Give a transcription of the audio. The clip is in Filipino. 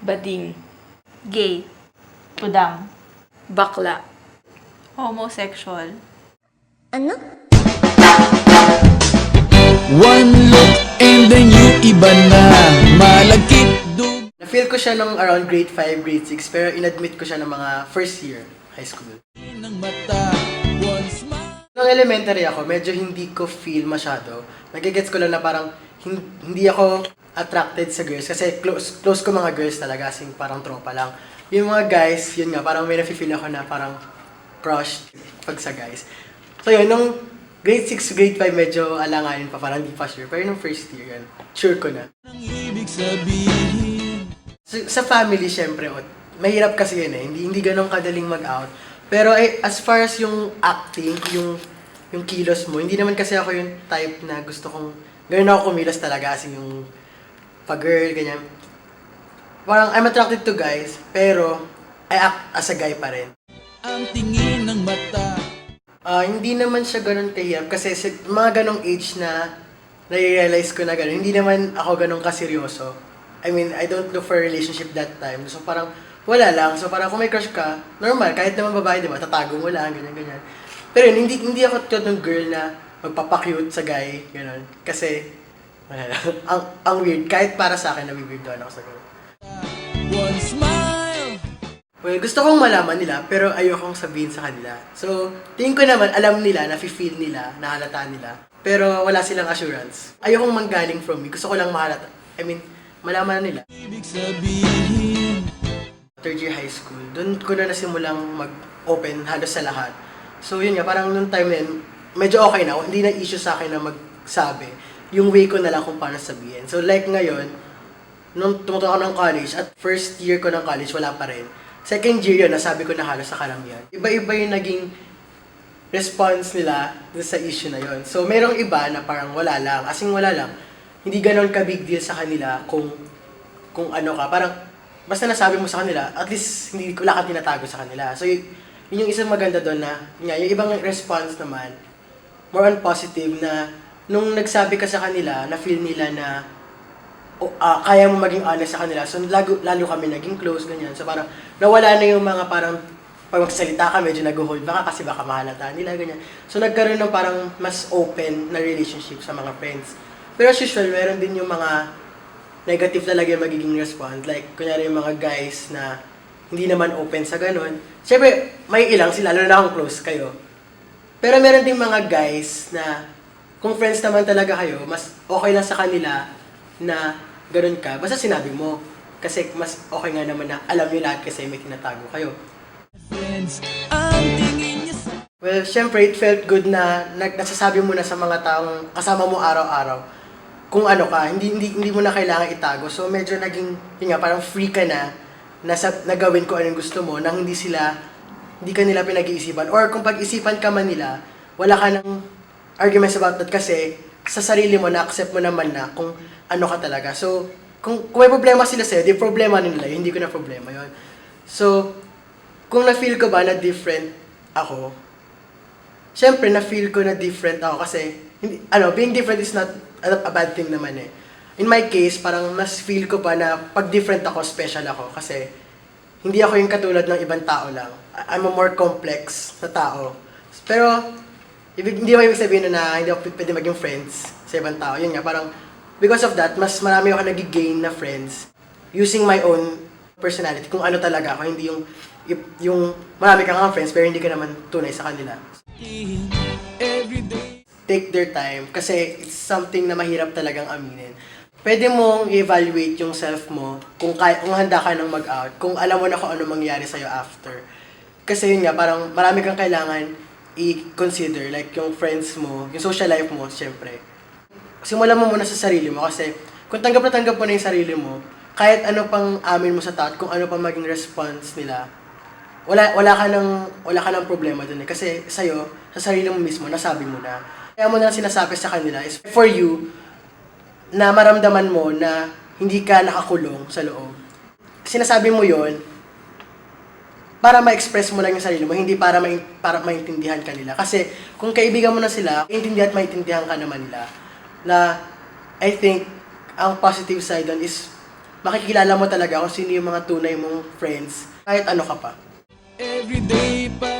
Bading. Gay. Pudang. Bakla. Homosexual. One look and then you iba na malagkit dug. Na-feel ko siya nung around grade 5, grade 6, pero inadmit ko siya ng mga first year high school. Ng mata, one smile. Nung elementary ako, medyo hindi ko feel masyado. Nagigets ko lang na parang hindi ako attracted sa girls kasi close ko mga girls talaga, asing parang tropa lang. Yung mga guys, yun nga, parang may nafe-feel ako na parang crush pag sa guys. So yun, nung grade 6, grade 5, medyo alanganin pa, parang hindi pa sure. Pero nung first year, yun, sure ko na. Ang ibig sabihin. Sa family, syempre, mahirap kasi yun eh. Hindi ganun kadaling mag-out. Pero as far as yung acting, yung kilos mo, hindi naman kasi ako yung type na gusto kong, ganun ako kumilos talaga, as in yung pag-girl, ganyan. Parang I'm attracted to guys, pero I act as a guy pa rin. Ang tingin ng mata. Hindi naman siya ganun kahirap kasi sa mga ganong age na nare-realize ko na ganun, hindi naman ako ganun kaseryoso. I mean, I don't look for a relationship that time. So parang wala lang. So parang kung may crush ka, normal, kahit naman babae, di ba, tatago mo lang, ganyan. Pero yun, hindi ako tulad ng girl na magpapakyute sa guy, ganun. Kasi, wala lang. ang weird, kahit para sa akin, nabiweird ako sa girl. One smile. Well, gusto kong malaman nila, pero ayokong sabihin sa kanila. So, tingin ko naman, alam nila, nafe-feel nila, nahalata nila. Pero wala silang assurance. Ayokong manggaling from me. Gusto ko lang mahalata. I mean, malaman nila. Ibig sabihin. Third year high school, doon ko na nasimulang mag-open halos sa lahat. So yun nga, parang nung time na yun, medyo okay na. Hindi na issue sa akin na magsabi. Yung way ko na lang kung paano sabihin. So like ngayon, nung tumutok ako ng college, at first year ko ng college, wala pa rin. Second year yun, nasabi ko na halos sa karamihan. Iba-iba yung naging response nila sa issue na yun. So merong iba na parang wala lang, asing wala lang. Hindi ganon ka big deal sa kanila kung ano ka. Parang basta nasabi mo sa kanila, at least hindi wala ka tinatago sa kanila. So yun yung isang maganda doon na, yung ibang response naman, more on positive na nung nagsabi ka sa kanila, na feel nila na kaya mo maging honest sa kanila. So, lalo kami naging close, ganyan. So, parang nawala na yung mga parang pag magsasalita ka, medyo nag-hold baka kasi baka mahalata nila, ganyan. So, nagkaroon ng parang mas open na relationship sa mga friends. Pero as usual, meron din yung mga negative talaga yung magiging response. Like, kunyari yung mga guys na hindi naman open sa ganun. Siyempre, may ilang sila, lalo na kung close kayo. Pero meron din mga guys na kung friends naman talaga kayo, mas okay lang sa kanila na ganun ka, basta sinabi mo. Kasi mas okay nga naman na alam nyo lahat kasi may tinatago kayo. Friends, ang tingin niya sa. Well, syempre, it felt good na nasasabi mo na sa mga taong kasama mo araw-araw kung ano ka, hindi mo na kailangan itago. So, medyo naging, yun nga, parang free ka na nagawin ko anong gusto mo nang hindi ka nila pinag-iisipan. Or kung pag-isipan ka man nila, wala ka ng arguments about that kasi sa sarili mo, na-accept mo naman na kung ano ka talaga. So, kung may problema sila sa'yo, di problema nila, hindi ko na problema yon. So, kung na-feel ko ba na different ako, syempre, na-feel ko na different ako kasi, being different is not a bad thing naman eh. In my case, parang mas feel ko pa na pag different ako, special ako kasi hindi ako yung katulad ng ibang tao lang. I'm a more complex na tao. Pero, hindi mo ibig sabihin na hindi ako pwede maging friends sa ibang tao. Yun nga, parang because of that, mas marami ako nag-gain na friends using my own personality. Kung ano talaga ako, hindi yung marami kang friends pero hindi ka naman tunay sa kanila. Everyday. Take their time kasi it's something na mahirap talagang aminin. Pwede mong evaluate yung self mo kung handa ka nang mag-out, kung alam mo na kung ano mangyari sa'yo after. Kasi yun nga, parang marami kang kailangan i-consider, like yung friends mo, yung social life mo, syempre. Simulan mo muna sa sarili mo kasi kung tanggap mo na yung sarili mo, kahit ano pang amin mo sa tao, kung ano pang maging response nila, wala ka ng problema dun eh. Kasi sa'yo, sa sarili mo mismo, nasabi mo na. Kaya mo na sinasabi sa kanila is for you, na maramdaman mo na hindi ka nakakulong sa loob. Sinasabi mo yon para ma-express mo lang yung sarili mo, hindi para maintindihan ka nila. Kasi kung kaibigan mo na sila, maintindihan at maintindihan ka naman nila. Na I think ang positive side doon is makikilala mo talaga kung sino yung mga tunay mong friends, kahit ano ka pa. Everyday pa